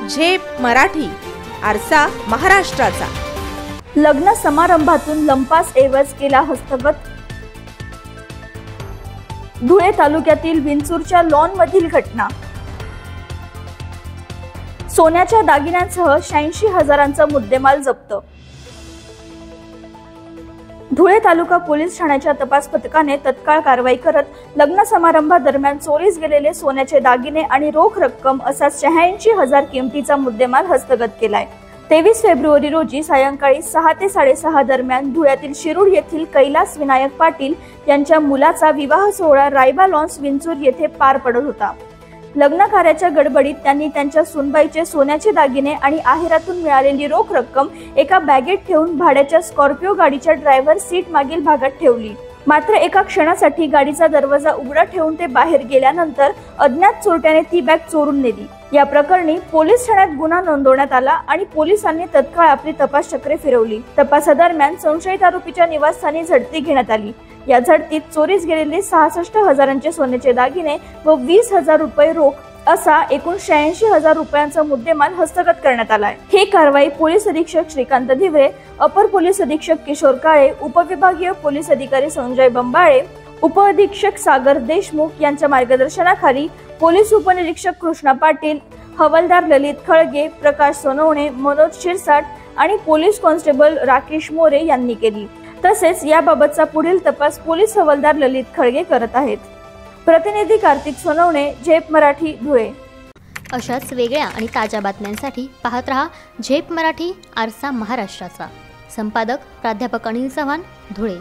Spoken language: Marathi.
झेप मराठी, आरसा महाराष्ट्राचा। लग्न समारंभातून लंपास एवज केला हस्तगत। धुळे तालुक्यातील विंचूरच्या लॉनमधील घटना। सोन्याच्या दागिन्यांसह 86,000चा मुद्देमाल जप्त। धुळे तालुका पोलीस ठाण्याच्या तपास पथकाने तत्काळ कारवाई करत लग्न समारंभादरम्यान चोरीस गेलेले सोन्याचे दागिने आणि रोख रक्कम असा 86,000 किमतीचा मुद्देमाल हस्तगत केलाय। 23 फेब्रुवारी रोजी सायंकाळी 6 ते 6:30 दरम्यान धुळ्यातील शिरूर येथील कैलास विनायक पाटील यांच्या मुलाचा विवाह सोहळा रायबा लॉन्स विंचूर येथे पार पडत होता। लग्न कार्याच्या गडबडीत त्यांनी त्यांच्या सुनबाईचे सोन्याचे दागिने आणि आहेरातून मिळालेली रोख रक्कम एका बॅगेत ठेवून भाड्याच्या स्कॉर्पिओ गाडीच्या ड्रायव्हर सीट मागील भागात ठेवली। मात्र एका क्षणासाठी गाडीचा दरवाजा उघडा ठेवून ते बाहेर गेल्यानंतर अज्ञात चोरट्याने ती बॅग चोरून नेली। या प्रकरणी पोलीस ठाण्यात गुन्हा नोंदवण्यात आला आणि पोलिसांनी तत्काळ आपली तपास चक्रे फिरवली। तपासादरम्यान संशयित आरोपीच्या निवासस्थानी झडती घेण्यात आली। या झडतीत चोरीस गेलेले 66,000चे सोन्याचे दागिने व 20,000 रुपये रोख असा एकूण 86,000 रुपयांचा मुद्देमाल हस्तगत करण्यात आलाय। ही कारवाई पोलीस अधीक्षक श्रीकांत धिवरे, अपर पोलीस अधीक्षक किशोर काळे, उपविभागीय पोलीस अधिकारी संजय बंबाळे, उपअधीक्षक सागर देशमुख यांच्या मार्गदर्शनाखाली पोलीस उपनिरीक्षक कृष्णा पाटील, हवालदार ललित खळगे, प्रकाश सोनवणे, मनोज शिरसाट आणि पोलीस कॉन्स्टेबल राकेश मोरे यांनी केली। तसेच याबाबतचा पुढील तपास पोलीस हवालदार ललित खळगे करत आहेत। प्रतिनिधी कार्तिक सोनवणे, झेप मराठी, धुळे। अशाच वेगळ्या आणि ताज्या बातम्यांसाठी पाहत रहा झेप मराठी, आरसा महाराष्ट्राचा। संपादक प्राध्यापक अनिल चव्हाण, धुळे।